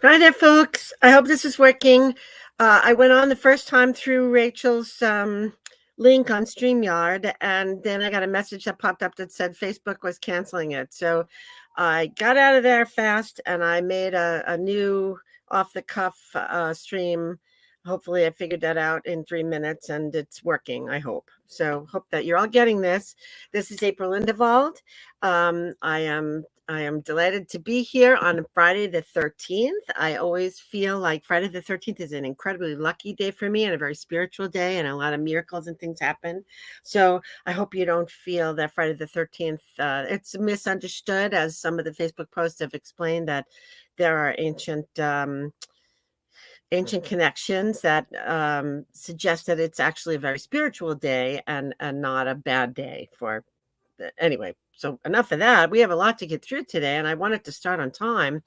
Hi there, folks. I hope this is working. I went on the first time through Rachel's link on StreamYard, and then I got a message that popped up that said Facebook was canceling it. So I got out of there fast, and I made a new off-the-cuff stream. Hopefully, I figured that out in 3 minutes, and it's working, I hope. So hope that you're all getting this. This is April Lindevald. I am delighted to be here on Friday the 13th. I always feel like Friday the 13th is an incredibly lucky day for me and a very spiritual day, and a lot of miracles and things happen. So I hope you don't feel that Friday the 13th, it's misunderstood, as some of the Facebook posts have explained, that there are ancient connections that suggest that it's actually a very spiritual day and not a bad day for anyway. So enough of that. We have a lot to get through today, and I wanted to start on time.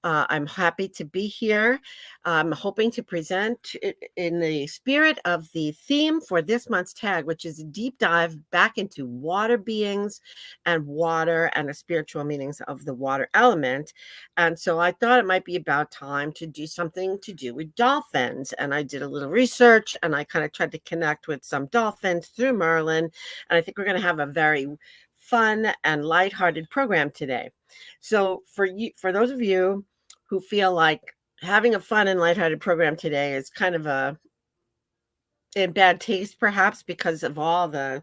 I'm happy to be here. I'm hoping to present in the spirit of the theme for this month's tag, which is a deep dive back into water beings and water and the spiritual meanings of the water element. And so I thought it might be about time to do something to do with dolphins. And I did a little research, and I kind of tried to connect with some dolphins through Merlin. And I think we're going to have a very fun and lighthearted program today. So for those of you who feel like having a fun and lighthearted program today is kind of in bad taste, perhaps because of all the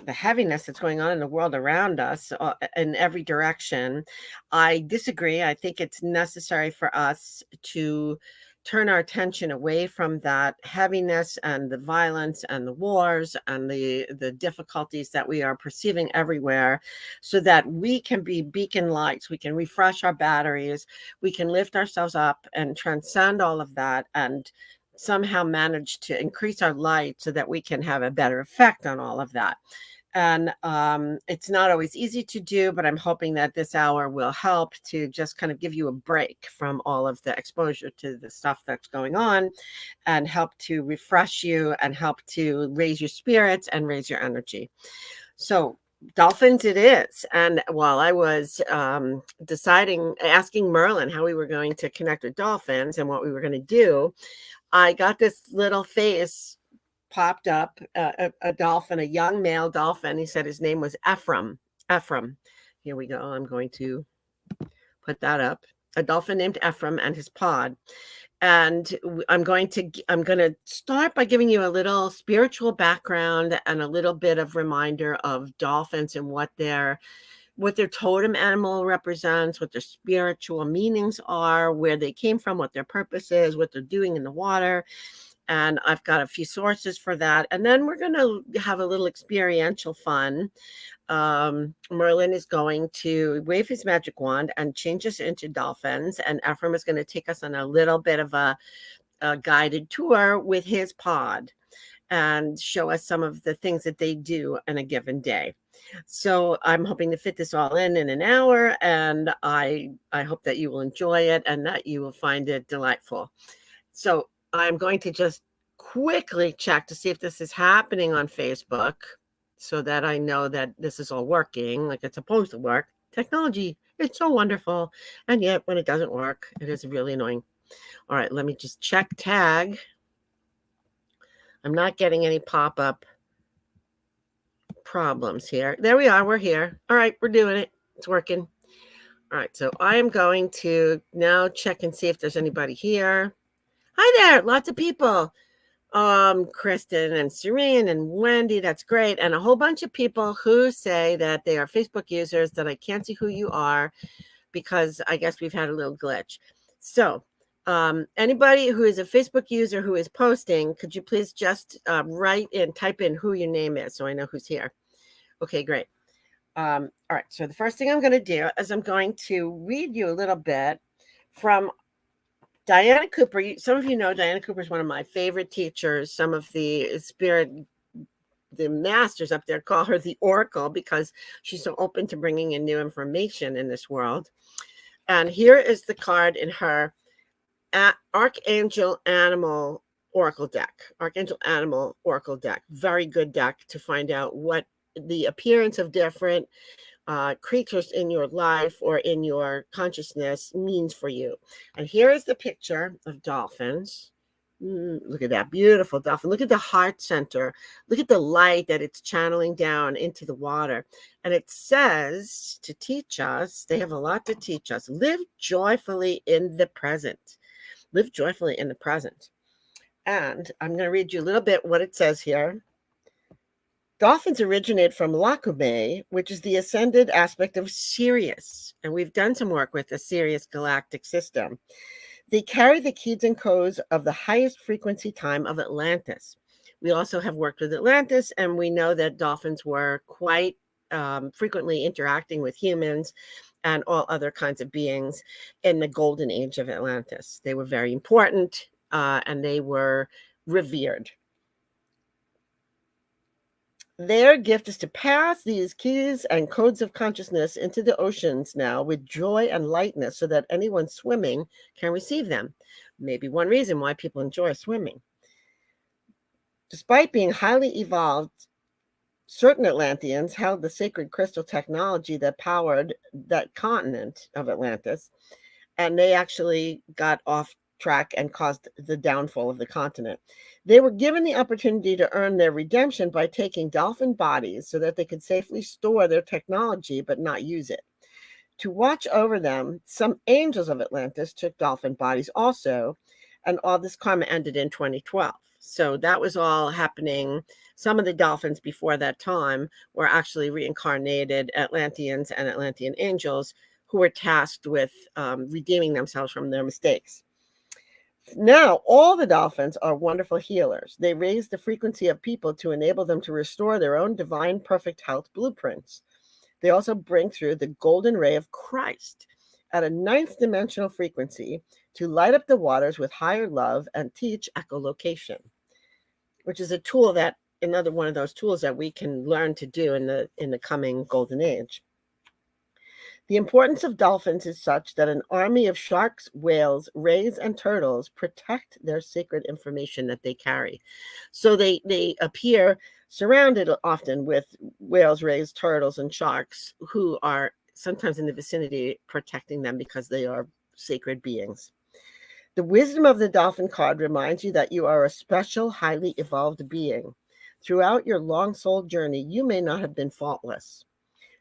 heaviness that's going on in the world around us in every direction, I disagree. I think it's necessary for us to turn our attention away from that heaviness and the violence and the wars and the difficulties that we are perceiving everywhere, so that we can be beacon lights. We can refresh our batteries. We can lift ourselves up and transcend all of that, and somehow manage to increase our light so that we can have a better effect on all of that. And it's not always easy to do, but I'm hoping that this hour will help to just kind of give you a break from all of the exposure to the stuff that's going on, and help to refresh you and help to raise your spirits and raise your energy. So dolphins it is. And while I was asking Merlin how we were going to connect with dolphins and what we were going to do, I got this little face popped up, a dolphin, a young male dolphin. He said his name was Ephraim. Ephraim. Here we go. I'm going to put that up. A dolphin named Ephraim and his pod. And I'm going to start by giving you a little spiritual background and a little bit of reminder of dolphins and what their totem animal represents, what their spiritual meanings are, where they came from, what their purpose is, what they're doing in the water. And I've got a few sources for that. And then we're going to have a little experiential fun. Merlin is going to wave his magic wand and change us into dolphins. And Ephraim is going to take us on a little bit of a guided tour with his pod and show us some of the things that they do in a given day. So I'm hoping to fit this all in an hour, and I hope that you will enjoy it and that you will find it delightful. So I'm going to just quickly check to see if this is happening on Facebook, so that I know that this is all working like it's supposed to work. Technology, it's so wonderful. And yet when it doesn't work, it is really annoying. All right, let me just check tag. I'm not getting any pop-up problems here. There we are. We're here. All right, we're doing it. It's working. All right, so I am going to now check and see if there's anybody here. Hi there, lots of people. Kristen and Serene and Wendy, that's great. And a whole bunch of people who say that they are Facebook users that I can't see who you are, because I guess we've had a little glitch. So anybody who is a Facebook user who is posting, could you please just write and type in who your name is so I know who's here? Okay, great. All right, so the first thing I'm going to do is I'm going to read you a little bit from Diana Cooper. Some of you know Diana Cooper is one of my favorite teachers. Some of the masters up there call her the Oracle because she's so open to bringing in new information in this world. And here is the card in her Archangel Animal Oracle deck. Archangel Animal Oracle deck. Very good deck to find out what the appearance of different creatures in your life or in your consciousness means for you. And here is the picture of dolphins. Look at that beautiful dolphin. Look at the heart center. Look at the light that it's channeling down into the water. And it says to teach us, they have a lot to teach us. Live joyfully in the present. Live joyfully in the present. And I'm going to read you a little bit what it says here. Dolphins originate from Lacumae, which is the ascended aspect of Sirius. And we've done some work with the Sirius galactic system. They carry the keys and codes of the highest frequency time of Atlantis. We also have worked with Atlantis, and we know that dolphins were quite frequently interacting with humans and all other kinds of beings in the golden age of Atlantis. They were very important, and they were revered. Their gift is to pass these keys and codes of consciousness into the oceans now with joy and lightness so that anyone swimming can receive them. Maybe one reason why people enjoy swimming. Despite being highly evolved, certain Atlanteans held the sacred crystal technology that powered that continent of Atlantis, and they actually got off track and caused the downfall of the continent. They were given the opportunity to earn their redemption by taking dolphin bodies so that they could safely store their technology but not use it. To watch over them, some angels of Atlantis took dolphin bodies also, and all this karma ended in 2012. So that was all happening. Some of the dolphins before that time were actually reincarnated Atlanteans and Atlantean angels who were tasked with redeeming themselves from their mistakes. Now, all the dolphins are wonderful healers. They raise the frequency of people to enable them to restore their own divine perfect health blueprints. They also bring through the golden ray of Christ at a ninth dimensional frequency to light up the waters with higher love and teach echolocation, which is a tool that, another one of those tools that we can learn to do in the coming golden age. The importance of dolphins is such that an army of sharks, whales, rays, and turtles protect their sacred information that they carry. So they appear surrounded often with whales, rays, turtles, and sharks who are sometimes in the vicinity protecting them because they are sacred beings. The wisdom of the dolphin card reminds you that you are a special, highly evolved being. Throughout your long soul journey, you may not have been faultless.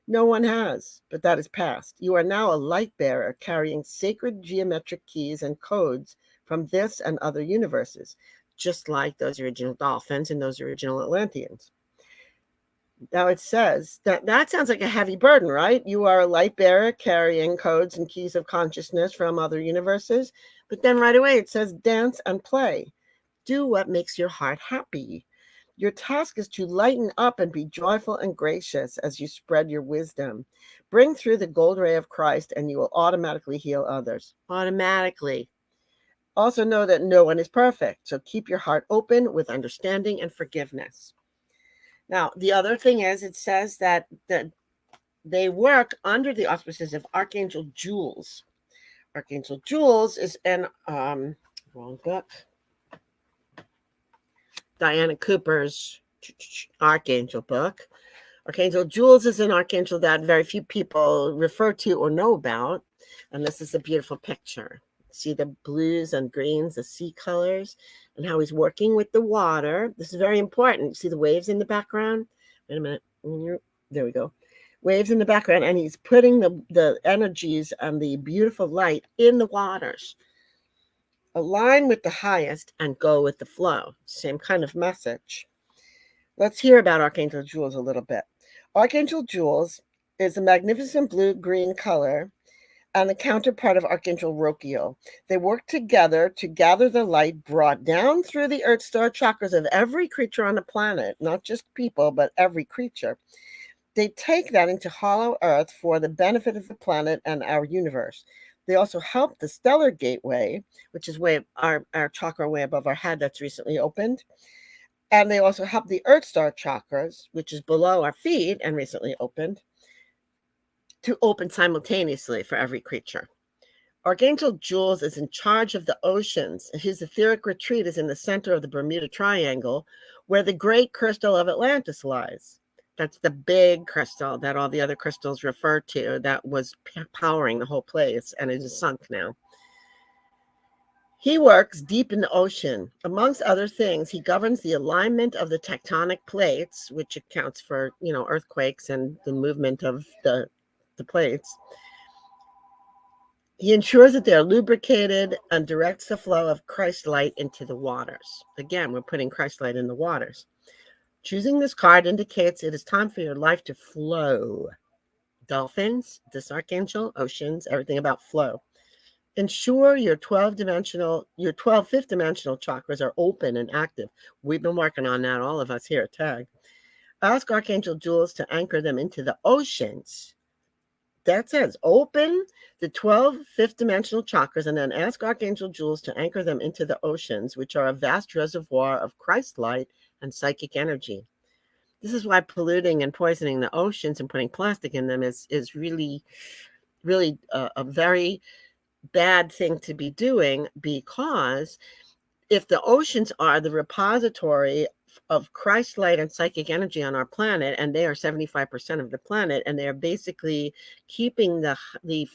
No one has, but that is past. You are now a light bearer carrying sacred geometric keys and codes from this and other universes, just like those original dolphins and those original Atlanteans. Now it says that sounds like a heavy burden, right? You are a light bearer carrying codes and keys of consciousness from other universes. But then right away it says dance and play. Do what makes your heart happy. Your task is to lighten up and be joyful and gracious as you spread your wisdom. Bring through the gold ray of Christ and you will automatically heal others. Automatically. Also know that no one is perfect, so keep your heart open with understanding and forgiveness. Now, the other thing is, it says that they work under the auspices of Archangel Jules. Archangel Jules is an wrong book. Diana Cooper's Archangel book. Archangel Jules is an archangel that very few people refer to or know about. And this is a beautiful picture. See the blues and greens, the sea colors, and how he's working with the water. This is very important. See the waves in the background? Wait a minute. There we go. Waves in the background, and he's putting the energies and the beautiful light in the waters. Align with the highest and go with the flow. Same kind of message. Let's hear about Archangel Jules a little bit. Archangel Jules is a magnificent blue-green color and the counterpart of Archangel Rokiel. They work together to gather the light brought down through the Earth star chakras of every creature on the planet, not just people, but every creature. They take that into hollow Earth for the benefit of the planet and our universe. They also help the stellar gateway, which is our chakra way above our head that's recently opened. And they also help the Earth star chakras, which is below our feet and recently opened, to open simultaneously for every creature. Archangel Jules is in charge of the oceans. His etheric retreat is in the center of the Bermuda Triangle, where the great crystal of Atlantis lies. That's the big crystal that all the other crystals refer to, that was powering the whole place, and it is sunk now. He works deep in the ocean. Amongst other things, he governs the alignment of the tectonic plates, which accounts for, earthquakes and the movement of the plates. He ensures that they're lubricated and directs the flow of Christ light into the waters. Again, we're putting Christ light in the waters. Choosing this card indicates it is time for your life to flow. Dolphins, this archangel, oceans, everything about flow. Ensure your 12 fifth dimensional chakras are open and active. We've been working on that, all of us here at TAG. Ask Archangel Jules to anchor them into the oceans. That says open the 12 fifth dimensional chakras, and then ask Archangel Jules to anchor them into the oceans, which are a vast reservoir of Christ light and psychic energy. This is why polluting and poisoning the oceans and putting plastic in them is really, really a very bad thing to be doing, because if the oceans are the repository of Christ light and psychic energy on our planet, and they are 75% of the planet, and they are basically keeping the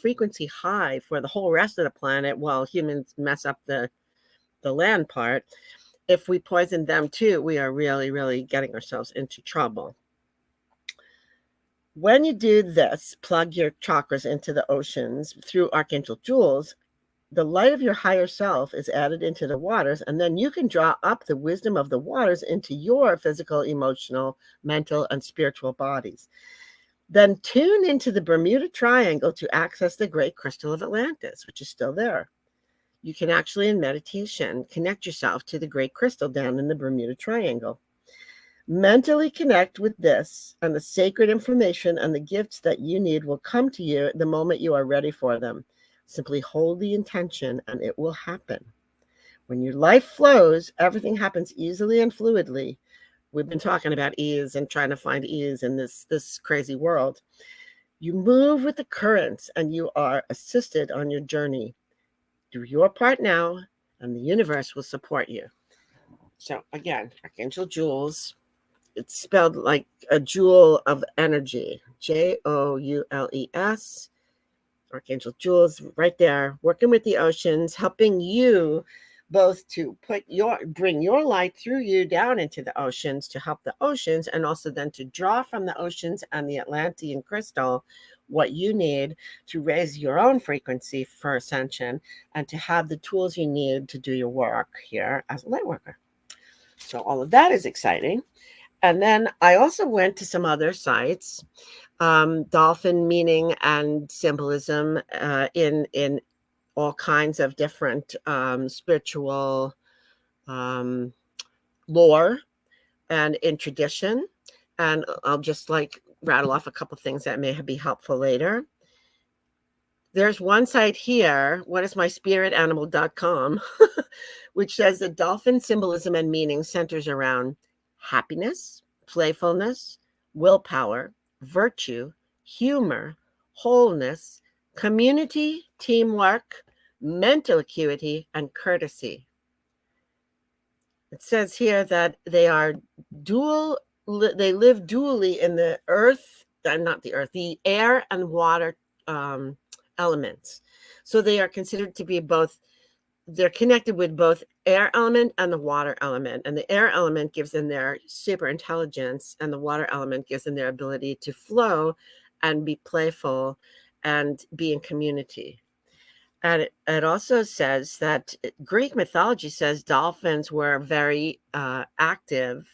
frequency high for the whole rest of the planet while humans mess up the land part. If we poison them too, we are really, really getting ourselves into trouble. When you do this, plug your chakras into the oceans through Archangel Jules, the light of your higher self is added into the waters, and then you can draw up the wisdom of the waters into your physical, emotional, mental, and spiritual bodies. Then tune into the Bermuda Triangle to access the great crystal of Atlantis, which is still there. You can actually, in meditation, connect yourself to the great crystal down in the Bermuda Triangle. Mentally connect with this, and the sacred information and the gifts that you need will come to you the moment you are ready for them. Simply hold the intention and it will happen. When your life flows, everything happens easily and fluidly. We've been talking about ease and trying to find ease in this crazy world. You move with the currents and you are assisted on your journey. Do your part now, and the universe will support you. So again, Archangel Jules, it's spelled like a jewel of energy, Joules. Archangel Jules, right there, working with the oceans, helping you both to bring your light through you down into the oceans to help the oceans, and also then to draw from the oceans and the Atlantean crystal what you need to raise your own frequency for ascension, and to have the tools you need to do your work here as a light worker. So all of that is exciting. And then I also went to some other sites, dolphin meaning and symbolism in all kinds of different spiritual lore and in tradition. And I'll just rattle off a couple things that may be helpful later. There's one site here, whatismyspiritanimal.com, which says that dolphin symbolism and meaning centers around happiness, playfulness, willpower, virtue, humor, wholeness, community, teamwork, mental acuity, and courtesy. It says here that they live dually in the the air and water elements. So they are considered to be they're connected with both air element and the water element. And the air element gives them their super intelligence, and the water element gives them their ability to flow and be playful and be in community. And it also says that Greek mythology says dolphins were very active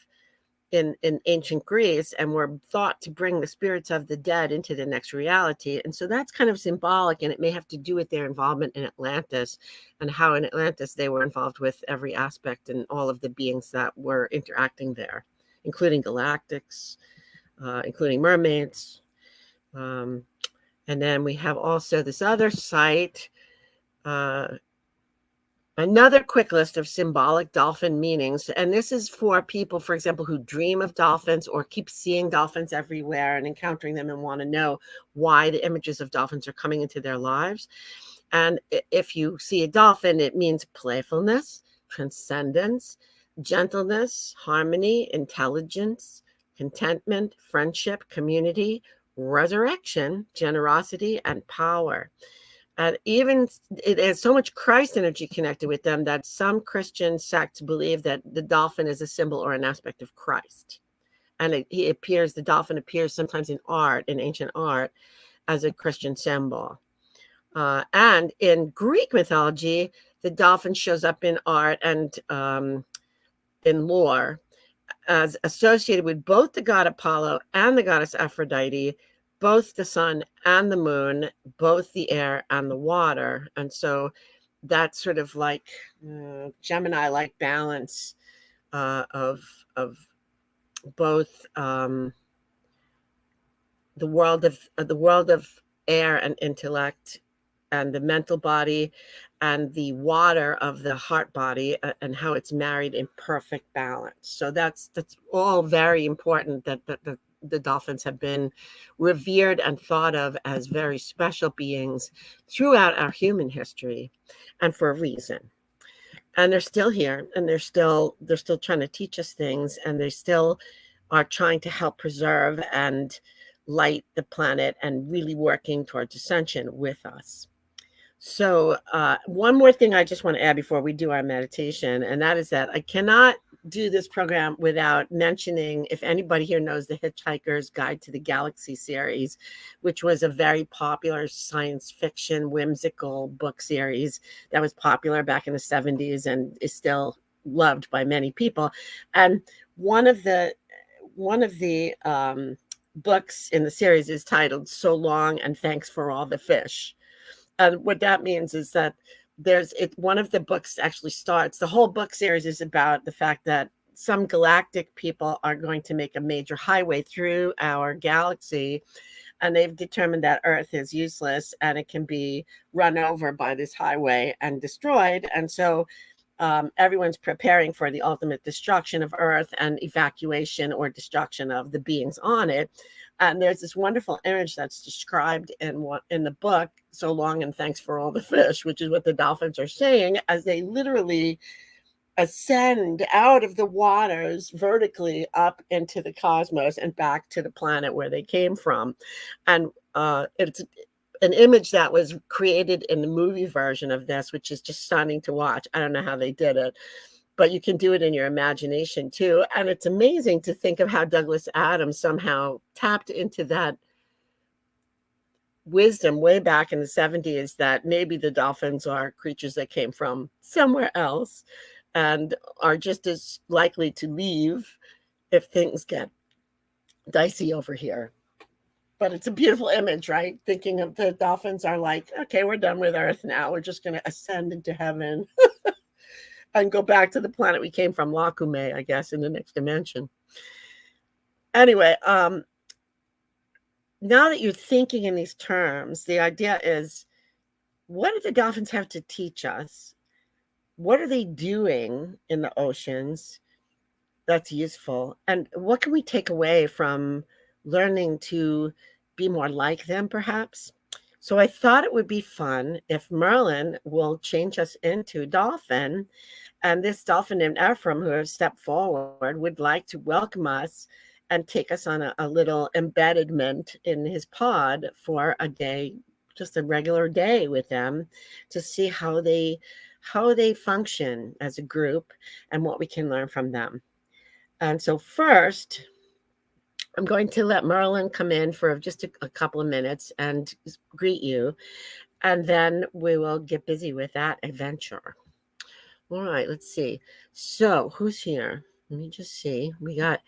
in ancient Greece and were thought to bring the spirits of the dead into the next reality. And so that's kind of symbolic, and it may have to do with their involvement in Atlantis, and how in Atlantis they were involved with every aspect and all of the beings that were interacting there, including galactics, including mermaids. And then we have also this other site, another quick list of symbolic dolphin meanings. And this is for people, for example, who dream of dolphins or keep seeing dolphins everywhere and encountering them and want to know why the images of dolphins are coming into their lives. And if you see a dolphin, it means playfulness, transcendence, gentleness, harmony, intelligence, contentment, friendship, community, resurrection, generosity, and power. And even it has so much Christ energy connected with them that some Christian sects believe that the dolphin is a symbol or an aspect of Christ. And the dolphin appears sometimes in art, in ancient art, as a Christian symbol. And in Greek mythology, the dolphin shows up in art and in lore as associated with both the god Apollo and the goddess Aphrodite, both the sun and the moon, both the air and the water. And so that's sort of like Gemini-like balance of both the world of air and intellect, and the mental body, and the water of the heart body, and how it's married in perfect balance. So that's all very important, that the dolphins have been revered and thought of as very special beings throughout our human history, and for a reason. And they're still here, and they're still trying to teach us things, and they still are trying to help preserve and light the planet, and really working towards ascension with us. So one more thing I just want to add before we do our meditation, and that is that I cannot do this program without mentioning, if anybody here knows the Hitchhiker's Guide to the Galaxy series, which was a very popular science fiction, whimsical book series that was popular back in the 70s and is still loved by many people. And one of the books in the series is titled "So Long and Thanks for All the Fish." And what that means is that one of the books actually starts, the whole book series is about the fact that some galactic people are going to make a major highway through our galaxy, and they've determined that Earth is useless and it can be run over by this highway and destroyed. And so everyone's preparing for the ultimate destruction of Earth and evacuation or destruction of the beings on it. And there's this wonderful image that's described in the book, "So Long and Thanks for All the Fish," which is what the dolphins are saying as they literally ascend out of the waters vertically up into the cosmos and back to the planet where they came from. And it's an image that was created in the movie version of this, which is just stunning to watch. I don't know how they did it, but you can do it in your imagination too. And it's amazing to think of how Douglas Adams somehow tapped into that wisdom way back in the 70s, that maybe the dolphins are creatures that came from somewhere else and are just as likely to leave if things get dicey over here. But it's a beautiful image, right? Thinking of the dolphins are like, okay, we're done with Earth now. We're just going to ascend into heaven and go back to the planet we came from, Lakume, I guess, in the next dimension. Anyway, now that you're thinking in these terms, the idea is, what do the dolphins have to teach us? What are they doing in the oceans that's useful? And what can we take away from learning to be more like them, perhaps? So I thought it would be fun if Merlin will change us into a dolphin. And this dolphin named Ephraim, who has stepped forward, would like to welcome us and take us on a little embedment in his pod for a day, just a regular day with them, to see how they function as a group and what we can learn from them. And so first, I'm going to let Merlin come in for just a couple of minutes and greet you, and then we will get busy with that adventure. All right, let's see. So who's here? Let me just see. We got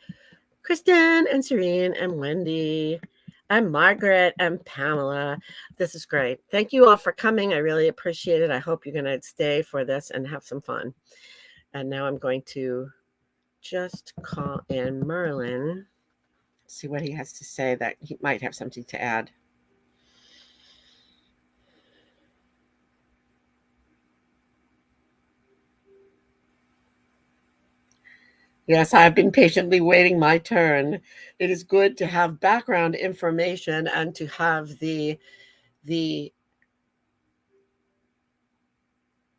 Kristen and Serene and Wendy and Margaret and Pamela. This is great. Thank you all for coming. I really appreciate it. I hope you're going to stay for this and have some fun. And now I'm going to just call in Merlin, see what he has to say, that he might have something to add. Yes, I've been patiently waiting my turn. It is good to have background information and to have the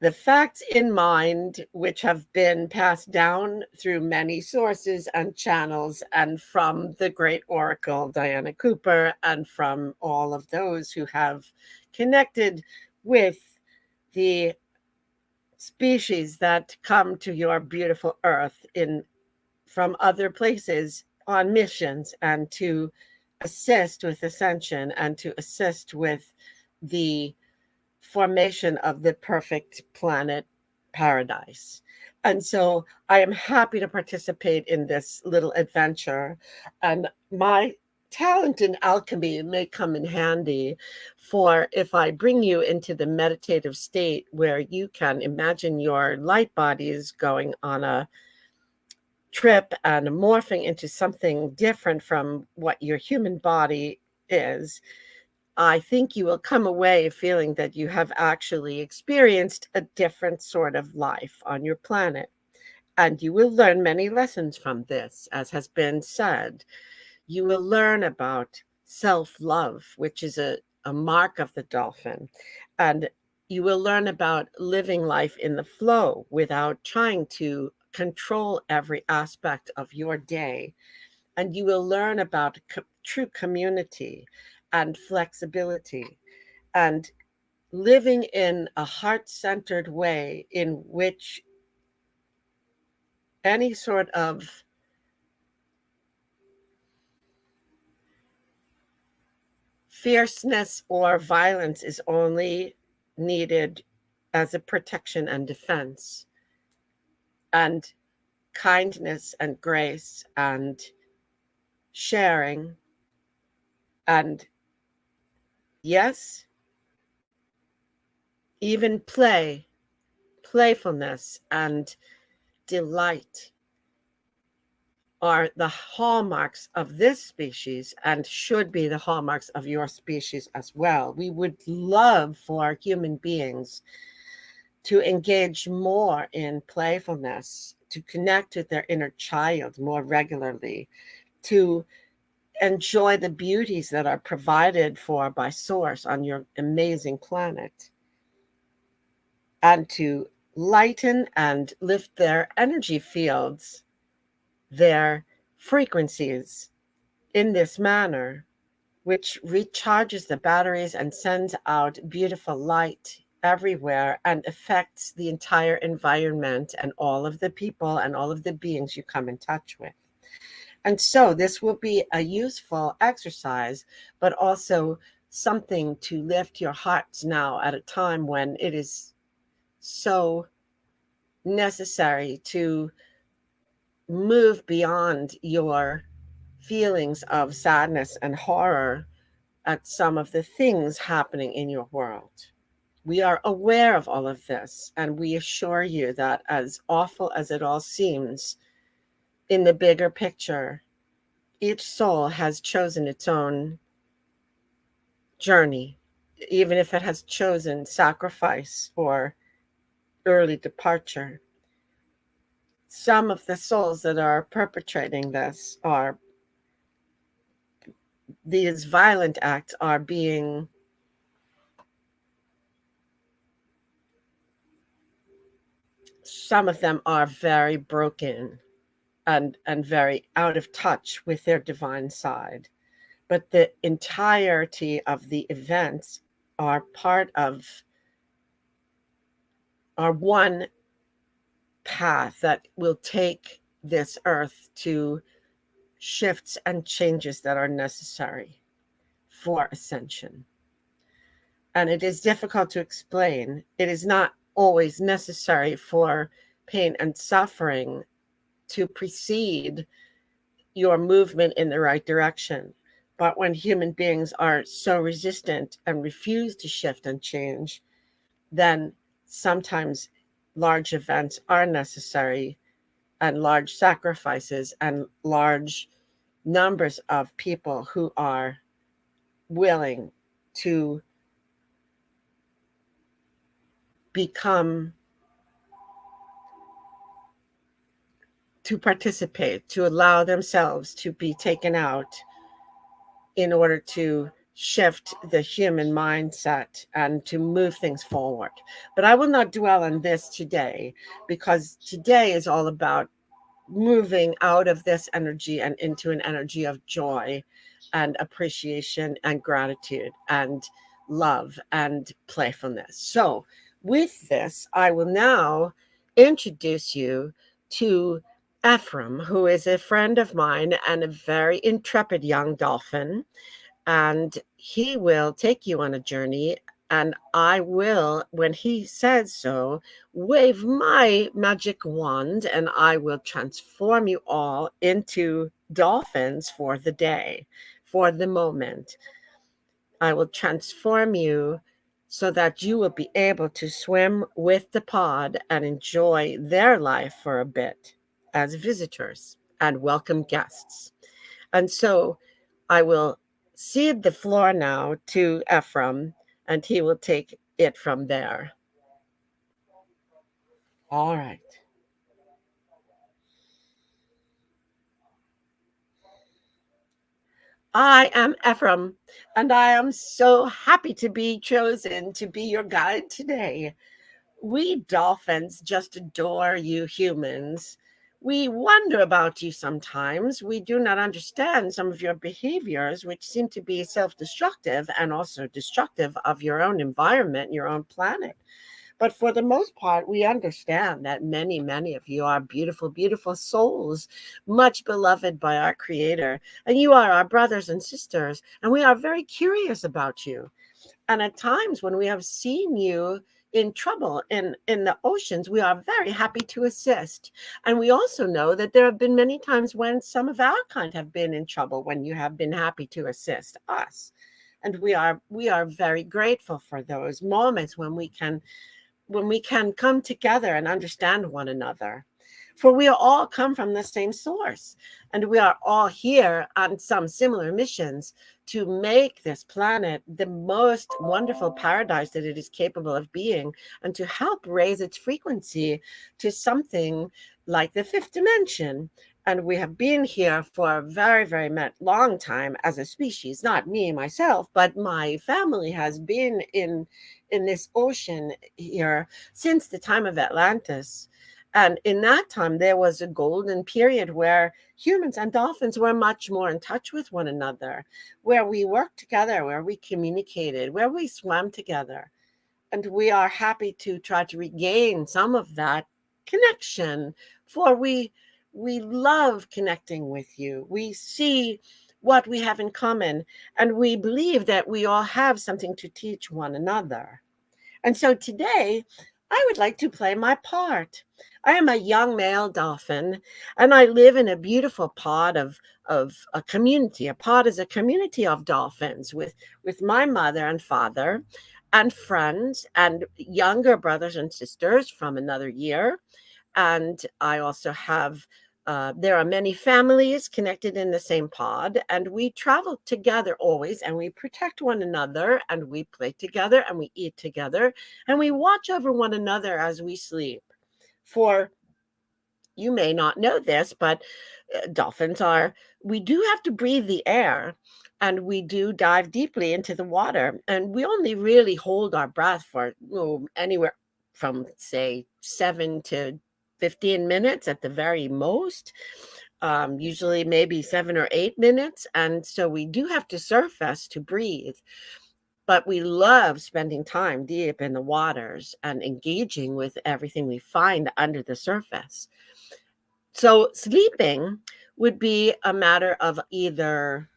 the facts in mind, which have been passed down through many sources and channels, and from the great oracle Diana Cooper, and from all of those who have connected with the species that come to your beautiful earth from other places on missions, and to assist with ascension and to assist with the formation of the perfect planet paradise. And so I am happy to participate in this little adventure. And my talent in alchemy may come in handy for if I bring you into the meditative state where you can imagine your light bodies going on a trip and morphing into something different from what your human body is. I think you will come away feeling that you have actually experienced a different sort of life on your planet. And you will learn many lessons from this, as has been said. You will learn about self love, which is a mark of the dolphin. And you will learn about living life in the flow without trying to control every aspect of your day. And you will learn about true community and flexibility and living in a heart-centered way in which any sort of fierceness or violence is only needed as a protection and defense, and kindness and grace and sharing and, yes, even playfulness and delight are the hallmarks of this species and should be the hallmarks of your species as well. We would love for human beings to engage more in playfulness, to connect with their inner child more regularly, to enjoy the beauties that are provided for by Source on your amazing planet, and to lighten and lift their energy fields, their frequencies in this manner, which recharges the batteries and sends out beautiful light everywhere and affects the entire environment and all of the people and all of the beings you come in touch with. And so this will be a useful exercise, but also something to lift your hearts now at a time when it is so necessary to move beyond your feelings of sadness and horror at some of the things happening in your world. We are aware of all of this, and we assure you that as awful as it all seems, in the bigger picture, each soul has chosen its own journey, even if it has chosen sacrifice or early departure. Some of the souls that are perpetrating these violent acts are being some of them are very broken and very out of touch with their divine side. But the entirety of the events are part of are one path that will take this earth to shifts and changes that are necessary for ascension. And it is difficult to explain. It is not always necessary for pain and suffering to precede your movement in the right direction. But when human beings are so resistant and refuse to shift and change, then sometimes large events are necessary, and large sacrifices and large numbers of people who are willing to become, to participate, to allow themselves to be taken out in order to shift the human mindset and to move things forward. But I will not dwell on this today, because today is all about moving out of this energy and into an energy of joy and appreciation and gratitude and love and playfulness. So, with this, I will now introduce you to Ephraim, who is a friend of mine and a very intrepid young dolphin, and he will take you on a journey. And I will, when he says so, wave my magic wand and I will transform you all into dolphins for the day, for the moment. I will transform you so that you will be able to swim with the pod and enjoy their life for a bit as visitors and welcome guests. And so I will cede the floor now to Ephraim, and he will take it from there. All right. I am Ephraim, and I am so happy to be chosen to be your guide today. We dolphins just adore you humans. We wonder about you sometimes. We do not understand some of your behaviors, which seem to be self destructive and also destructive of your own environment, your own planet. But for the most part, we understand that many, many of you are beautiful, beautiful souls, much beloved by our Creator. And you are our brothers and sisters. And we are very curious about you. And at times when we have seen you in trouble in the oceans, we are very happy to assist. And we also know that there have been many times when some of our kind have been in trouble, when you have been happy to assist us. And we are very grateful for those moments when we can come together and understand one another. For we all come from the same source, and we are all here on some similar missions to make this planet the most wonderful paradise that it is capable of being, and to help raise its frequency to something like the fifth dimension. And we have been here for a very, very long time as a species. Not me myself, but my family has been in this ocean here since the time of Atlantis. And in that time, there was a golden period where humans and dolphins were much more in touch with one another, where we worked together, where we communicated, where we swam together. And we are happy to try to regain some of that connection, for we love connecting with you. We see what we have in common, and we believe that we all have something to teach one another. And so today, I would like to play my part. I am a young male dolphin, and I live in a beautiful pod of a community. A pod is a community of dolphins with my mother and father and friends and younger brothers and sisters from another year. And I also have, there are many families connected in the same pod, and we travel together always, and we protect one another, and we play together, and we eat together, and we watch over one another as we sleep. For you may not know this, but dolphins are, we do have to breathe the air, and we do dive deeply into the water. And we only really hold our breath for anywhere from, say, 7 to 15 minutes at the very most, usually maybe 7 or 8 minutes. And so we do have to surface to breathe. But we love spending time deep in the waters and engaging with everything we find under the surface. So sleeping would be a matter of either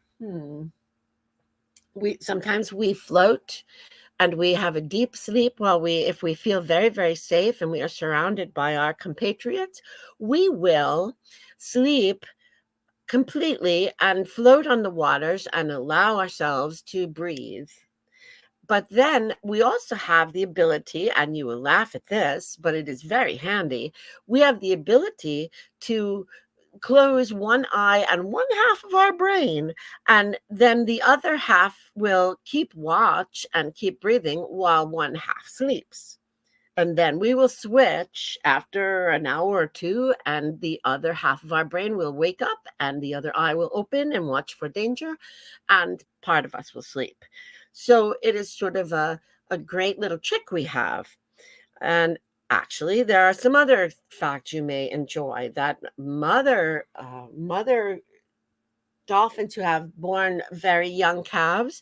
we sometimes we float and we have a deep sleep while if we feel very, very safe and we are surrounded by our compatriots, we will sleep completely and float on the waters and allow ourselves to breathe. But then we also have the ability, and you will laugh at this, but it is very handy. We have the ability to close one eye and one half of our brain, and then the other half will keep watch and keep breathing while one half sleeps. And then we will switch after an hour or two, and the other half of our brain will wake up, and the other eye will open and watch for danger, and part of us will sleep. So it is sort of a great little trick we have. And actually, there are some other facts you may enjoy that mother dolphins who have born very young calves,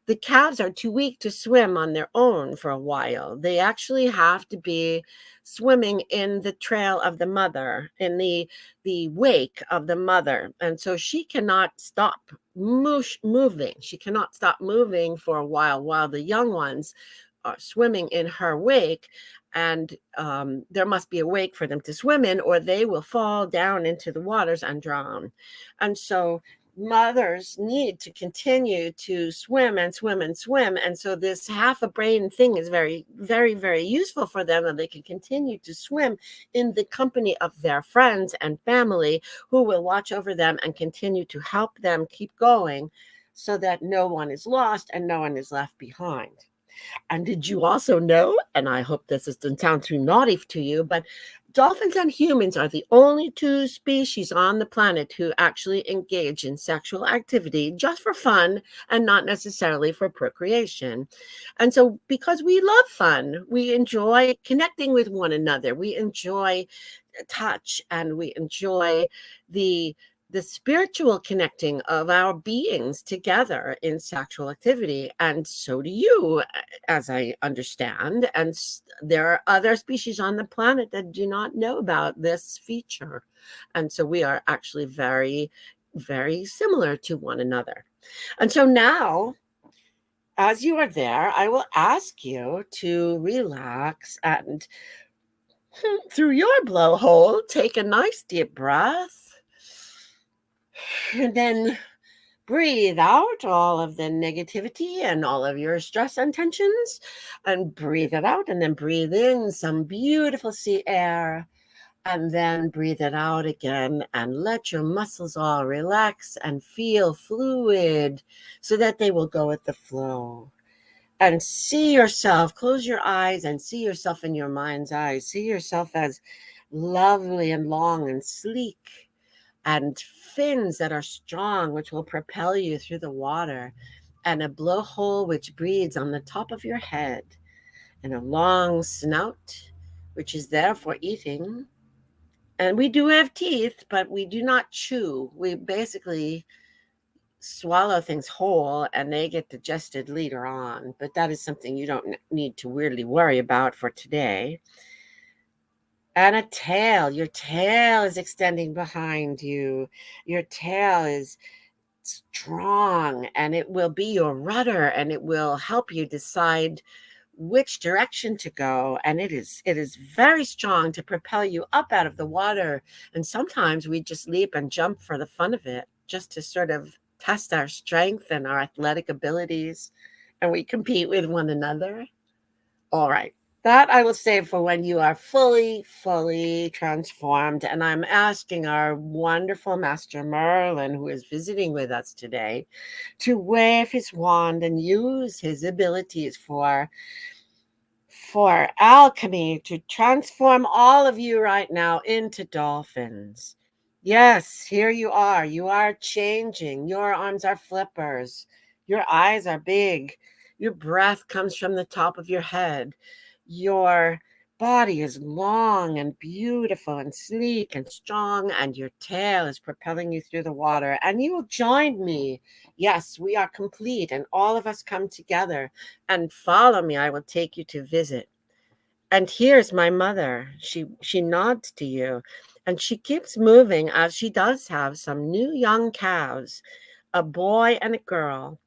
the calves are too weak to swim on their own for a while. They actually have to be swimming in the trail of the mother, in the wake of the mother. And so she cannot stop moving. She cannot stop moving for a while the young ones are swimming in her wake. And there must be a wake for them to swim in, or they will fall down into the waters and drown. And so mothers need to continue to swim and swim and swim. And so this half a brain thing is very, very, very useful for them, that they can continue to swim in the company of their friends and family who will watch over them and continue to help them keep going, so that no one is lost and no one is left behind. And did you also know, and I hope this doesn't sound too naughty to you, but dolphins and humans are the only two species on the planet who actually engage in sexual activity just for fun and not necessarily for procreation. And so, because we love fun, we enjoy connecting with one another, we enjoy touch, and we enjoy the spiritual connecting of our beings together in sexual activity. And so do you, as I understand. And there are other species on the planet that do not know about this feature. And so we are actually very, very similar to one another. And so now, as you are there, I will ask you to relax and through your blowhole, take a nice deep breath. And then breathe out all of the negativity and all of your stress and tensions, and breathe it out. And then breathe in some beautiful sea air, and then breathe it out again, and let your muscles all relax and feel fluid so that they will go with the flow. And see yourself, close your eyes and see yourself in your mind's eye. See yourself as lovely and long and sleek, and fins that are strong, which will propel you through the water, and a blowhole which breathes on the top of your head, and a long snout, which is there for eating. And we do have teeth, but we do not chew. We basically swallow things whole, and they get digested later on. But that is something you don't need to weirdly worry about for today. And a tail. Your tail is extending behind you. Your tail is strong, and it will be your rudder, and it will help you decide which direction to go. And it is very strong to propel you up out of the water. And sometimes we just leap and jump for the fun of it, just to sort of test our strength and our athletic abilities, and we compete with one another. All right. That I will save for when you are fully, fully transformed. And I'm asking our wonderful Master Merlin, who is visiting with us today, to wave his wand and use his abilities for alchemy to transform all of you right now into dolphins. Yes, here you are. You are changing. Your arms are flippers. Your eyes are big. Your breath comes from the top of your head. Your body is long and beautiful and sleek and strong, and your tail is propelling you through the water. And you will join me. Yes, we are complete, and all of us come together. And follow me. I will take you to visit. And here's my mother. She nods to you, and she keeps moving, as she does have some new young calves, a boy and a girl,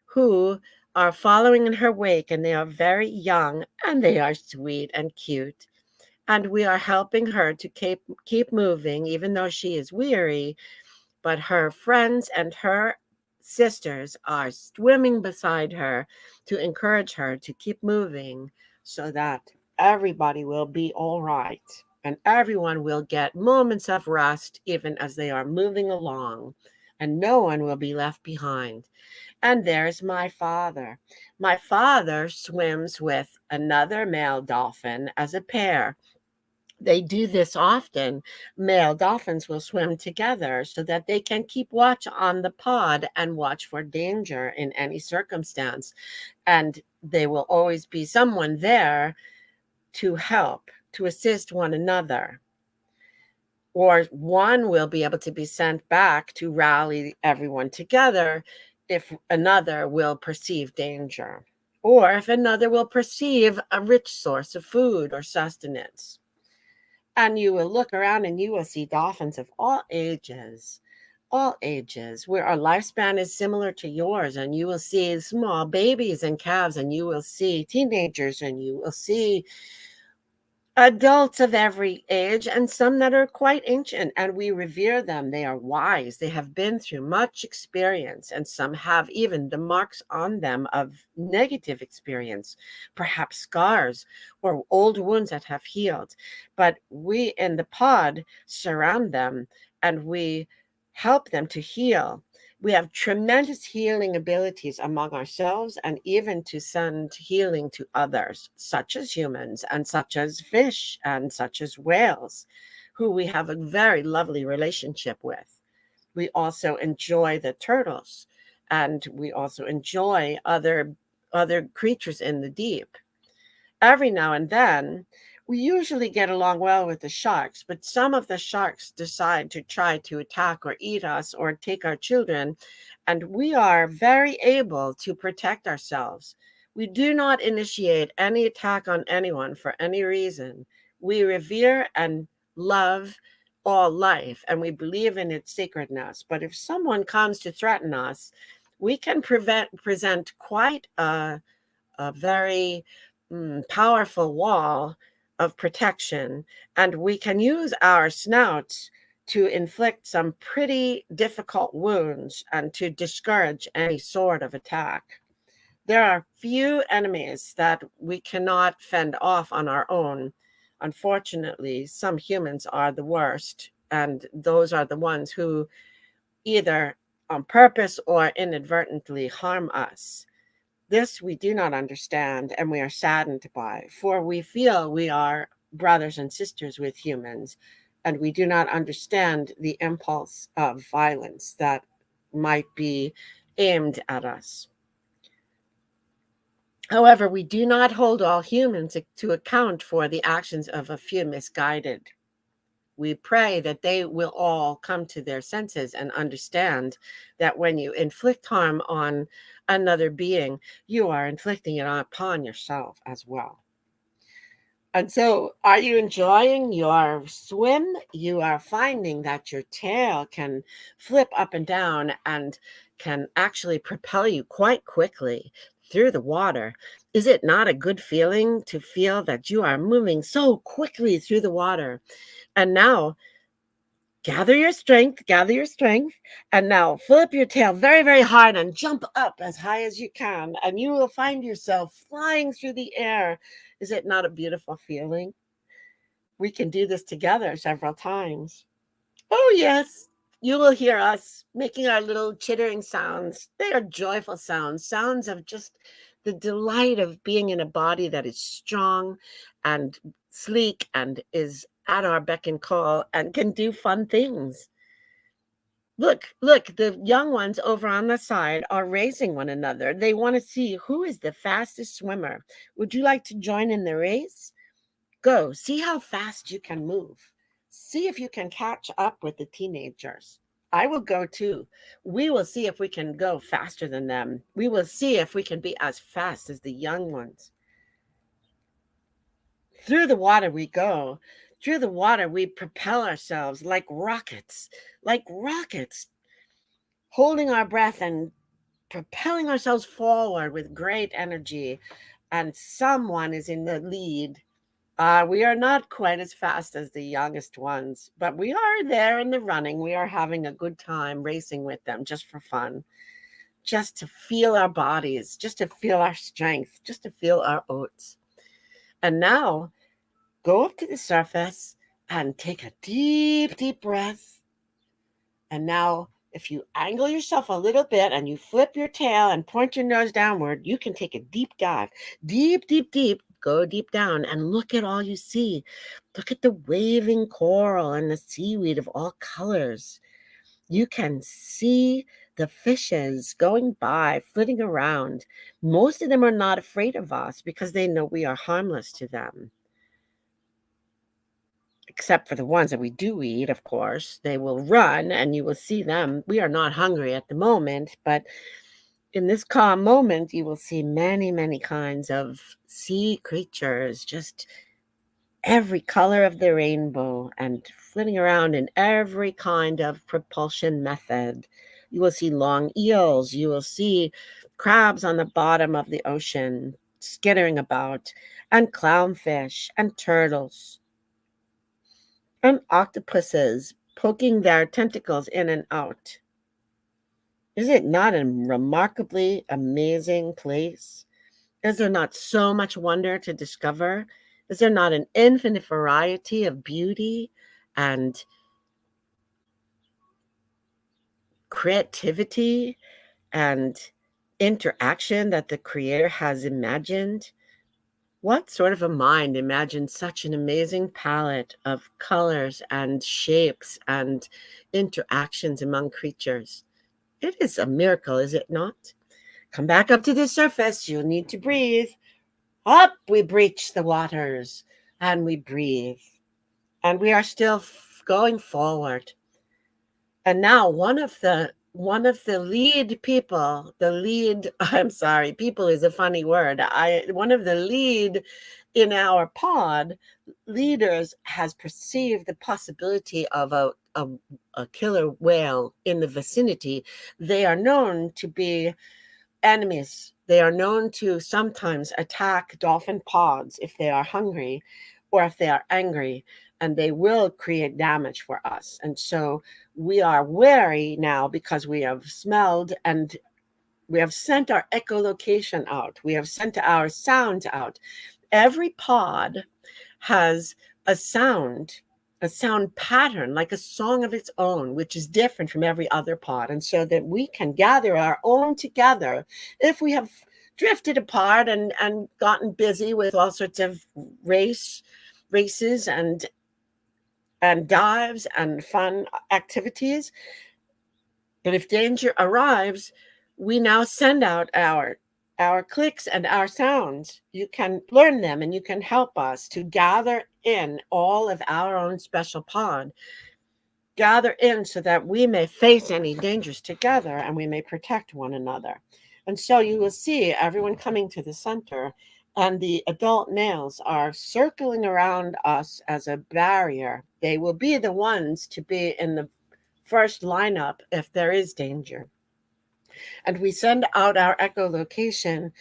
who are following in her wake, and they are very young, and they are sweet and cute. And we are helping her to keep moving, even though she is weary. But her friends and her sisters are swimming beside her to encourage her to keep moving, so that everybody will be all right, and everyone will get moments of rest even as they are moving along, and no one will be left behind. And there's my father. My father swims with another male dolphin as a pair. They do this often. Male dolphins will swim together so that they can keep watch on the pod and watch for danger in any circumstance. And there will always be someone there to help, to assist one another. Or one will be able to be sent back to rally everyone together if another will perceive danger, or if another will perceive a rich source of food or sustenance. And you will look around and you will see dolphins of all ages, where our lifespan is similar to yours. And you will see small babies and calves, and you will see teenagers, and you will see adults of every age, and some that are quite ancient, and we revere them. They are wise. They have been through much experience, and some have even the marks on them of negative experience, perhaps scars or old wounds that have healed. But we in the pod surround them and we help them to heal. We have tremendous healing abilities among ourselves and even to send healing to others, such as humans and such as fish and such as whales, who we have a very lovely relationship with. We also enjoy the turtles, and we also enjoy other creatures in the deep. Every now and then, we usually get along well with the sharks, but some of the sharks decide to try to attack or eat us or take our children, and we are very able to protect ourselves. We do not initiate any attack on anyone for any reason. We revere and love all life, and we believe in its sacredness. But if someone comes to threaten us, we can present quite a very powerful wall of protection, and we can use our snouts to inflict some pretty difficult wounds and to discourage any sort of attack. There are few enemies that we cannot fend off on our own. Unfortunately, some humans are the worst, and those are the ones who either on purpose or inadvertently harm us. This we do not understand, and we are saddened by, for we feel we are brothers and sisters with humans, and we do not understand the impulse of violence that might be aimed at us. However, we do not hold all humans to account for the actions of a few misguided. We pray that they will all come to their senses and understand that when you inflict harm on another being, you are inflicting it upon yourself as well. And so, are you enjoying your swim? You are finding that your tail can flip up and down and can actually propel you quite quickly through the water. Is it not a good feeling to feel that you are moving so quickly through the water? And now, gather your strength, and now flip your tail very, very hard and jump up as high as you can, and you will find yourself flying through the air. Is it not a beautiful feeling? We can do this together several times. Oh, yes. You will hear us making our little chittering sounds. They are joyful sounds, sounds of just the delight of being in a body that is strong and sleek and is at our beck and call and can do fun things. Look, the young ones over on the side are racing one another. They want to see who is the fastest swimmer. Would you like to join in the race? Go, see how fast you can move. See if you can catch up with the teenagers. I will go too. We will see if we can go faster than them. We will see if we can be as fast as the young ones. Through the water we go. Through the water we propel ourselves like rockets, holding our breath and propelling ourselves forward with great energy. And someone is in the lead. We are not quite as fast as the youngest ones, but we are there in the running. We are having a good time racing with them just for fun, just to feel our bodies, just to feel our strength, just to feel our oats. And now go up to the surface and take a deep, deep breath. And now, if you angle yourself a little bit and you flip your tail and point your nose downward, you can take a deep dive. Deep, deep, deep. Go deep down and look at all you see. Look at the waving coral and the seaweed of all colors. You can see the fishes going by, flitting around. Most of them are not afraid of us because they know we are harmless to them. Except for the ones that we do eat, of course. They will run and you will see them. We are not hungry at the moment, but in this calm moment, you will see many, many kinds of sea creatures, just every color of the rainbow and flitting around in every kind of propulsion method. You will see long eels. You will see crabs on the bottom of the ocean skittering about, and clownfish and turtles and octopuses poking their tentacles in and out. Is it not a remarkably amazing place? Is there not so much wonder to discover? Is there not an infinite variety of beauty and creativity and interaction that the Creator has imagined? What sort of a mind imagines such an amazing palette of colors and shapes and interactions among creatures? It is a miracle, is it not? Come back up to the surface. You'll need to breathe. Up we breach the waters and we breathe. And we are still going forward. And now one of the lead people, I'm sorry, people is a funny word. One of the lead in our pod leaders has perceived the possibility of a killer whale in the vicinity. They are known to be enemies. They are known to sometimes attack dolphin pods if they are hungry or if they are angry, and they will create damage for us. And so we are wary now because we have smelled and we have sent our echolocation out. We have sent our sounds out. Every pod has a sound pattern, like a song of its own, which is different from every other pod. And so that we can gather our own together if we have drifted apart and gotten busy with all sorts of races and dives and fun activities. But if danger arrives, we now send out our clicks and our sounds. You can learn them and you can help us to gather in all of our own special pod. Gather in so that we may face any dangers together and we may protect one another. And so you will see everyone coming to the center, and the adult males are circling around us as a barrier. They will be the ones to be in the first lineup if there is danger. And we send out our echolocation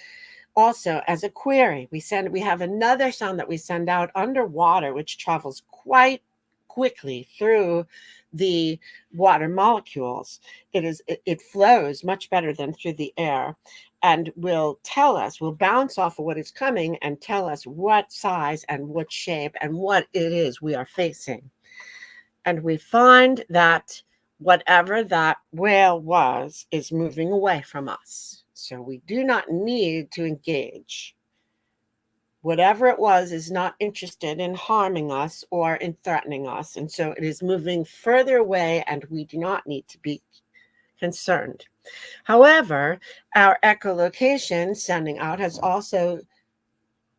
also as a query. We have another sound that we send out underwater, which travels quite quickly through the water molecules. It flows much better than through the air, and will bounce off of what is coming and tell us what size and what shape and what it is we are facing. And we find that whatever that whale was is moving away from us. So we do not need to engage. Whatever it was is not interested in harming us or in threatening us. And so it is moving further away, and we do not need to be concerned. However, our echolocation sending out has also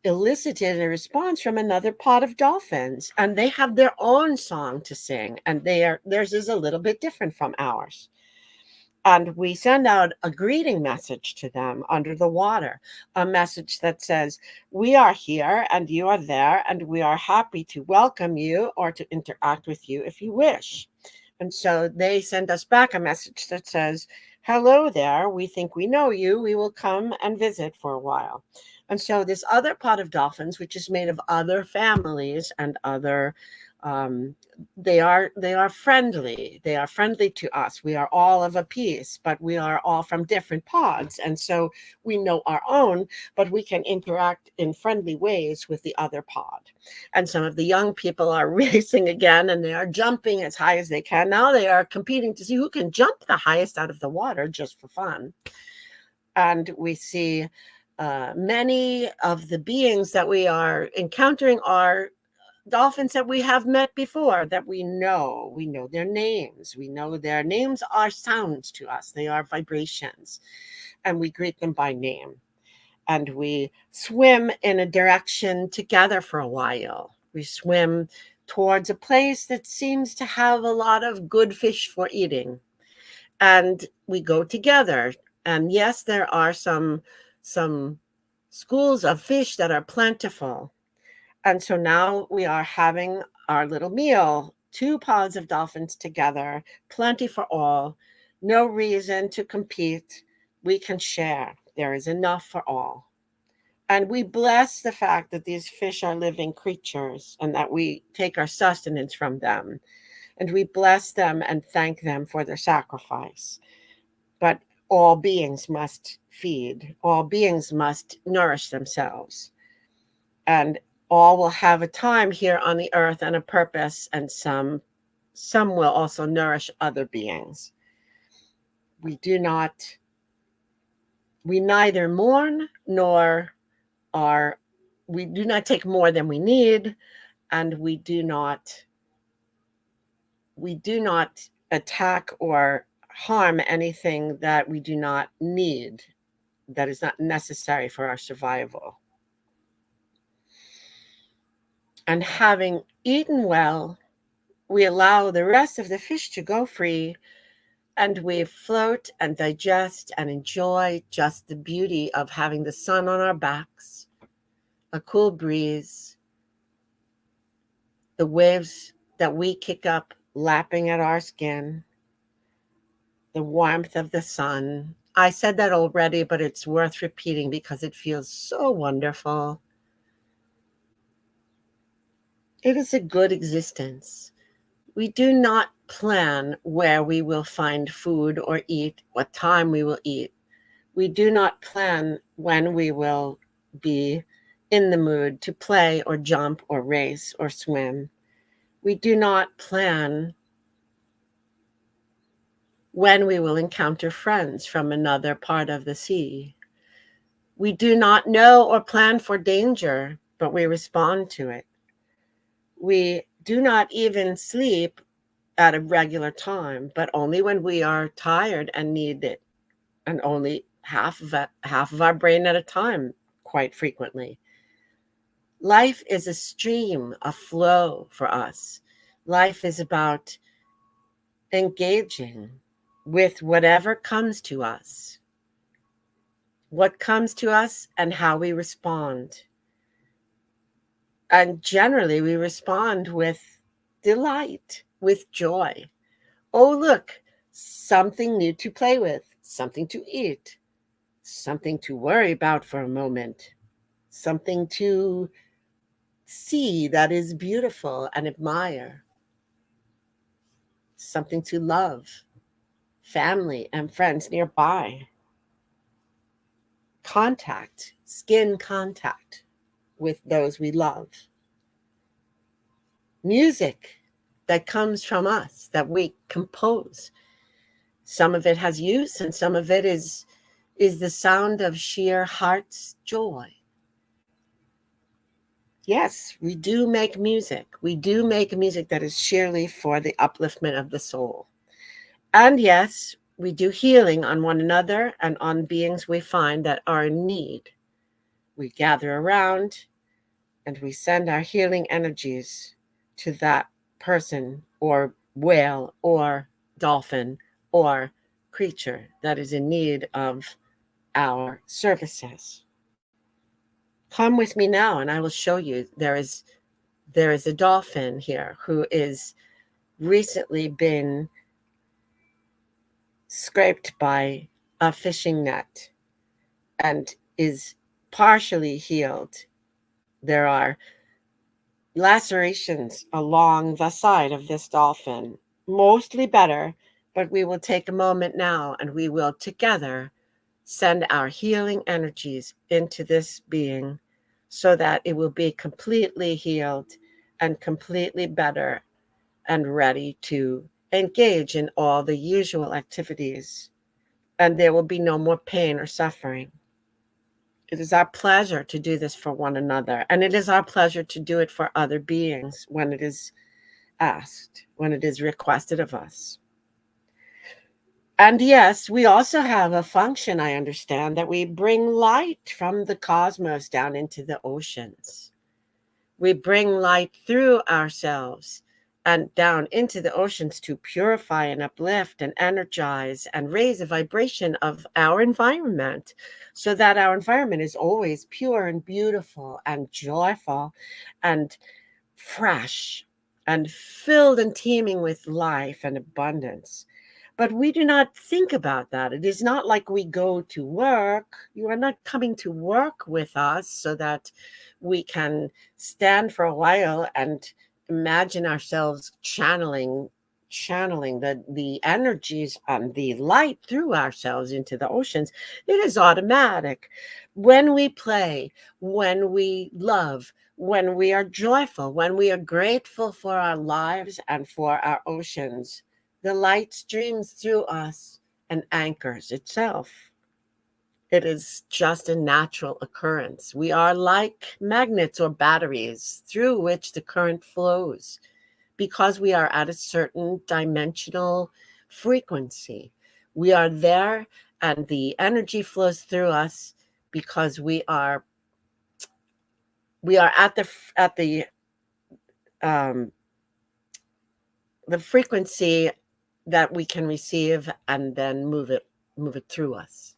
elicited a response from another pod of dolphins, and they have their own song to sing, and theirs is a little bit different from ours. And we send out a greeting message to them under the water, a message that says, we are here and you are there, and we are happy to welcome you or to interact with you if you wish. And so they send us back a message that says, hello there, we think we know you, we will come and visit for a while. And so this other pod of dolphins, which is made of other families and other They are friendly. They are friendly to us. We are all of a piece, but we are all from different pods, and so we know our own, but we can interact in friendly ways with the other pod. And some of the young people are racing again, and they are jumping as high as they can. Now they are competing to see who can jump the highest out of the water, just for fun. And we see many of the beings that we are encountering are dolphins that we have met before, that we know. We know their names. We know their names are sounds to us. They are vibrations. And we greet them by name. And we swim in a direction together for a while. We swim towards a place that seems to have a lot of good fish for eating. And we go together. And yes, there are some schools of fish that are plentiful. And so now we are having our little meal, 2 pods of dolphins together, plenty for all, no reason to compete. We can share. There is enough for all. And we bless the fact that these fish are living creatures and that we take our sustenance from them. And we bless them and thank them for their sacrifice. But all beings must feed, all beings must nourish themselves. And all will have a time here on the earth and a purpose, and some will also nourish other beings. We neither mourn nor we do not take more than we need, and we do not attack or harm anything that we do not need, that is not necessary for our survival. And having eaten well, we allow the rest of the fish to go free, and we float and digest and enjoy just the beauty of having the sun on our backs, a cool breeze, the waves that we kick up lapping at our skin, the warmth of the sun. I said that already, but it's worth repeating because it feels so wonderful. It is a good existence. We do not plan where we will find food or eat, what time we will eat. We do not plan when we will be in the mood to play or jump or race or swim. We do not plan when we will encounter friends from another part of the sea. We do not know or plan for danger, but we respond to it. We do not even sleep at a regular time, but only when we are tired and need it, and only half of our brain at a time, quite frequently. Life is a stream, a flow for us. Life is about engaging with whatever comes to us, what comes to us and how we respond. And generally, we respond with delight, with joy. Oh, look, something new to play with, something to eat, something to worry about for a moment, something to see that is beautiful and admire, something to love, family and friends nearby, contact, skin contact with those we love, music that comes from us, that we compose. Some of it has use and some of it is the sound of sheer heart's joy. Yes, we do make music. We do make music that is sheerly for the upliftment of the soul. And yes, we do healing on one another and on beings we find that are in need. We gather around and we send our healing energies to that person or whale or dolphin or creature that is in need of our services. Come with me now and I will show you. There is a dolphin here who is recently been scraped by a fishing net and is partially healed. There are lacerations along the side of this dolphin. Mostly better, but we will take a moment now and we will together send our healing energies into this being so that it will be completely healed and completely better and ready to engage in all the usual activities. And there will be no more pain or suffering. It is our pleasure to do this for one another, and it is our pleasure to do it for other beings when it is asked, when it is requested of us. And yes, we also have a function, I understand, that we bring light from the cosmos down into the oceans. We bring light through ourselves and down into the oceans to purify and uplift and energize and raise the vibration of our environment so that our environment is always pure and beautiful and joyful and fresh and filled and teeming with life and abundance. But we do not think about that. It is not like we go to work. You are not coming to work with us so that we can stand for a while and imagine ourselves channeling the energies and the light through ourselves into the oceans. It is automatic. When we play, when we love, when we are joyful, when we are grateful for our lives and for our oceans, the light streams through us and anchors itself. It is just a natural occurrence. We are like magnets or batteries through which the current flows because we are at a certain dimensional frequency. We are there and the energy flows through us because we are um, the frequency that we can receive and then move it through us.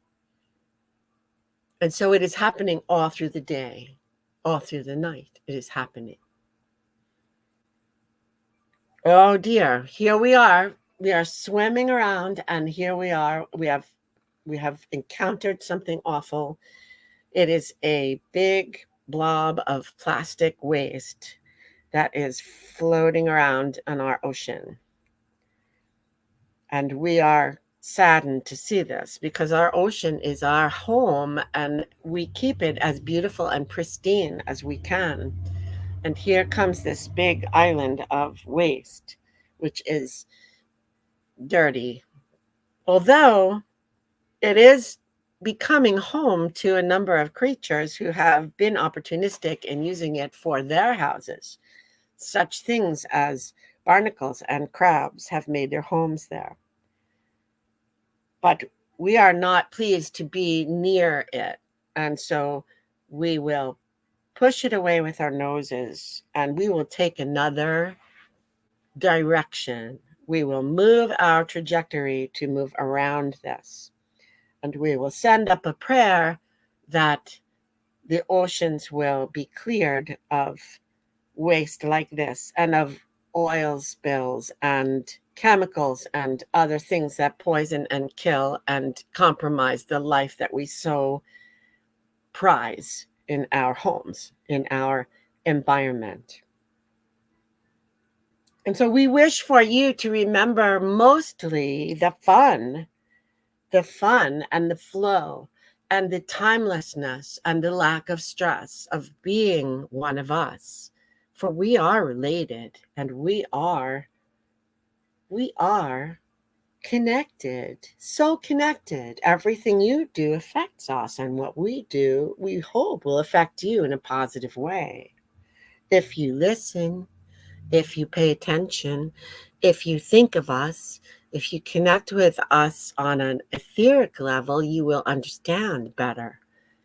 And so it is happening all through the day, all through the night. It is happening. Oh dear, here we are. We are swimming around and here we are. We have encountered something awful. It is a big blob of plastic waste that is floating around on our ocean. And we are saddened to see this because our ocean is our home and we keep it as beautiful and pristine as we can. And here comes this big island of waste, which is dirty. Although it is becoming home to a number of creatures who have been opportunistic in using it for their houses. Such things as barnacles and crabs have made their homes there. But we are not pleased to be near it. And so we will push it away with our noses and we will take another direction. We will move our trajectory to move around this. And we will send up a prayer that the oceans will be cleared of waste like this and of oil spills and chemicals and other things that poison and kill and compromise the life that we so prize in our homes, in our environment. And so we wish for you to remember mostly the fun and the flow and the timelessness and the lack of stress of being one of us. For we are related and we are connected, so connected. Everything you do affects us, and what we do, we hope will affect you in a positive way. If you listen, if you pay attention, if you think of us, if you connect with us on an etheric level, you will understand better.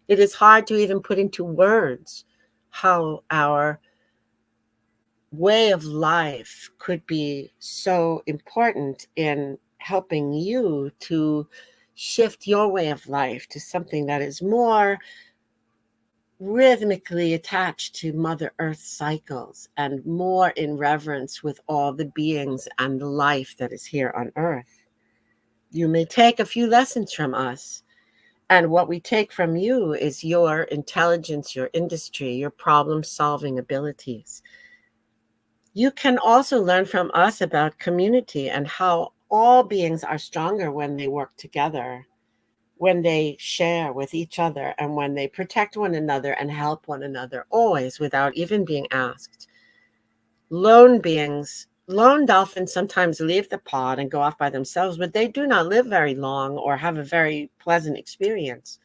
It is hard to even put into words how our way of life could be so important in helping you to shift your way of life to something that is more rhythmically attached to Mother Earth cycles and more in reverence with all the beings and the life that is here on Earth. You may take a few lessons from us, and what we take from you is your intelligence, your industry, your problem-solving abilities. You can also learn from us about community and how all beings are stronger when they work together, when they share with each other, and when they protect one another and help one another, always without even being asked. Lone beings, lone dolphins sometimes leave the pod and go off by themselves, but they do not live very long or have a very pleasant experience,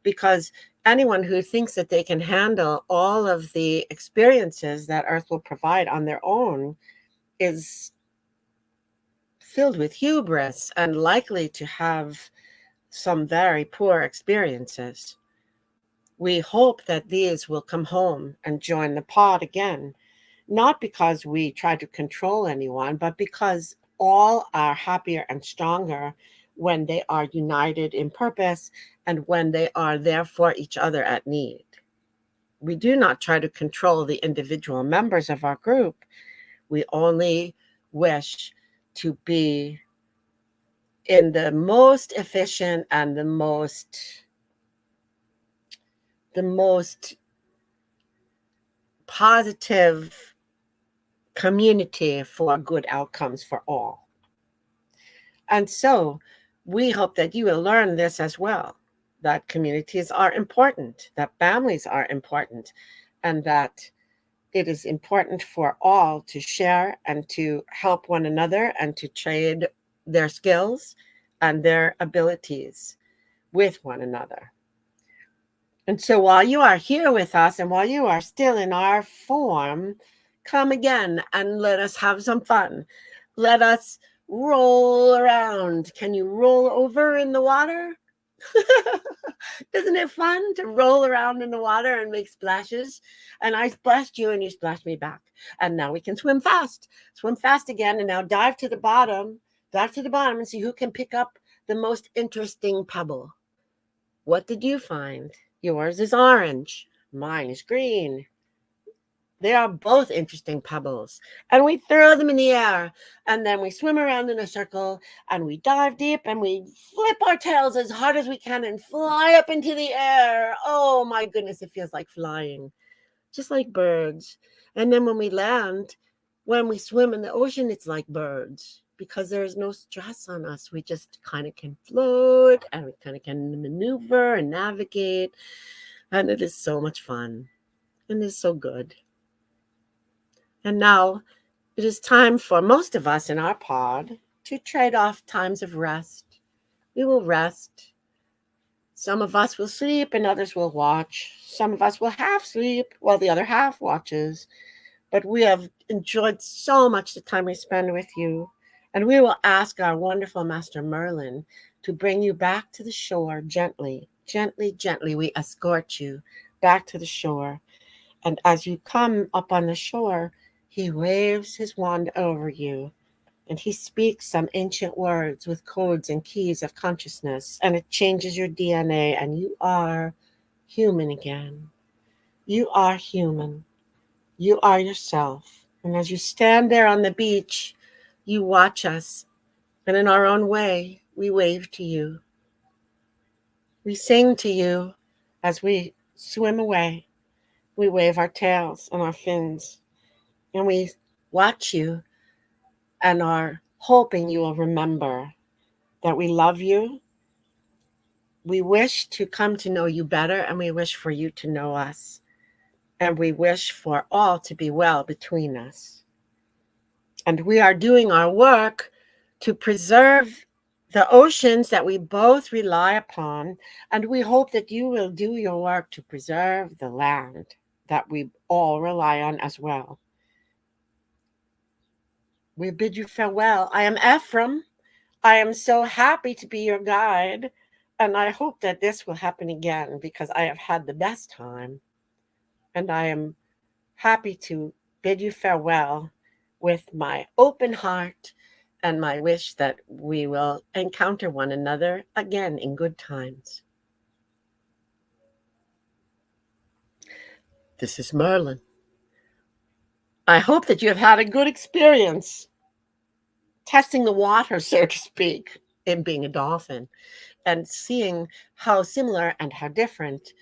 because anyone who thinks that they can handle all of the experiences that Earth will provide on their own is filled with hubris and likely to have some very poor experiences. We hope that these will come home and join the pod again, not because we try to control anyone, but because all are happier and stronger when they are united in purpose and when they are there for each other at need. We do not try to control the individual members of our group. We only wish to be in the most efficient and the most positive community for good outcomes for all. And so we hope that you will learn this as well, that communities are important, that families are important, and that it is important for all to share and to help one another and to trade their skills and their abilities with one another. And so while you are here with us and while you are still in our form, come again and let us have some fun. Let us roll around. Can you roll over in the water? Isn't it fun to roll around in the water and make splashes? And I splashed you and you splashed me back. And now we can swim fast. Swim fast again. And now dive to the bottom. Dive to the bottom and see who can pick up the most interesting pebble. What did you find? Yours is orange. Mine is green. They are both interesting pebbles. And we throw them in the air. And then we swim around in a circle. And we dive deep. And we flip our tails as hard as we can and fly up into the air. Oh, my goodness, it feels like flying. Just like birds. And then when we land, when we swim in the ocean, it's like birds. Because there is no stress on us. We just kind of can float. And we kind of can maneuver and navigate. And it is so much fun. And it's so good. And now it is time for most of us in our pod to trade off times of rest. We will rest. Some of us will sleep and others will watch. Some of us will half sleep while the other half watches. But we have enjoyed so much the time we spend with you. And we will ask our wonderful Master Merlin to bring you back to the shore gently. Gently, gently, we escort you back to the shore. And as you come up on the shore, he waves his wand over you, and he speaks some ancient words with codes and keys of consciousness, and it changes your DNA, and you are human again. You are human. You are yourself. And as you stand there on the beach, you watch us, and in our own way, we wave to you. We sing to you as we swim away. We wave our tails and our fins, and we watch you and are hoping you will remember that we love you. We wish to come to know you better, and we wish for you to know us. And we wish for all to be well between us. And we are doing our work to preserve the oceans that we both rely upon. And we hope that you will do your work to preserve the land that we all rely on as well. We bid you farewell. I am Ephraim. I am so happy to be your guide. And I hope that this will happen again because I have had the best time. And I am happy to bid you farewell with my open heart and my wish that we will encounter one another again in good times. This is Merlin. I hope that you have had a good experience testing the water, so to speak, in being a dolphin and seeing how similar and how different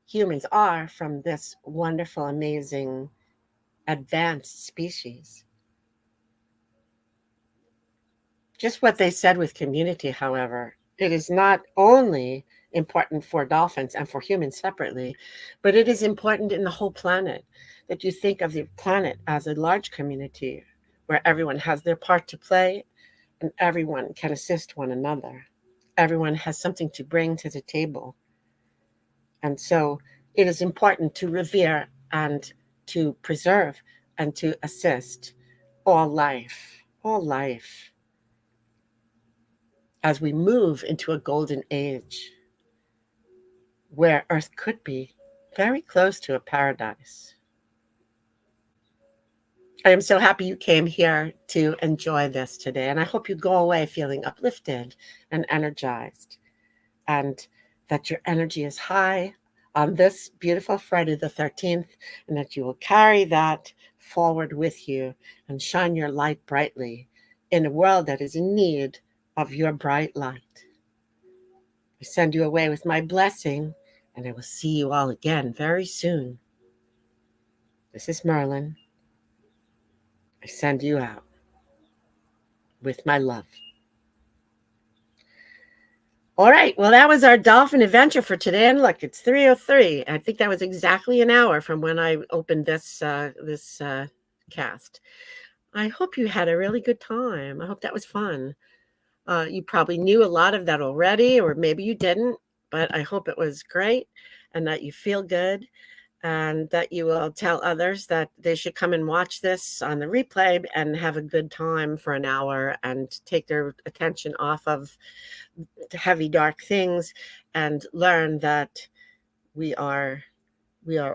humans are from this wonderful, amazing advanced species. Just what they said with community, however, it is not only important for dolphins and for humans separately, but it is important in the whole planet, that you think of the planet as a large community where everyone has their part to play and everyone can assist one another. Everyone has something to bring to the table. And so it is important to revere and to preserve and to assist all life, as we move into a golden age where Earth could be very close to a paradise. I am so happy you came here to enjoy this today, and I hope you go away feeling uplifted and energized, and that your energy is high on this beautiful Friday the 13th, and that you will carry that forward with you and shine your light brightly in a world that is in need of your bright light. I send you away with my blessing, and I will see you all again very soon. This is Merlin. I send you out with my love. All right. Well, that was our dolphin adventure for today. And look, it's 3:03. I think that was exactly an hour from when I opened this cast. I hope you had a really good time. I hope that was fun. You probably knew a lot of that already, or maybe you didn't, but I hope it was great and that you feel good, and that you will tell others that they should come and watch this on the replay and have a good time for an hour and take their attention off of heavy, dark things and learn that we are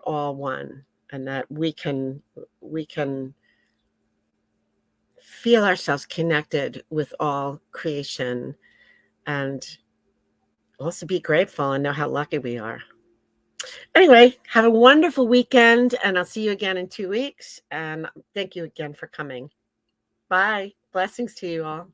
all one, and that we can feel ourselves connected with all creation, and also be grateful and know how lucky we are. Anyway, have a wonderful weekend, and I'll see you again in 2 weeks. And thank you again for coming. Bye. Blessings to you all.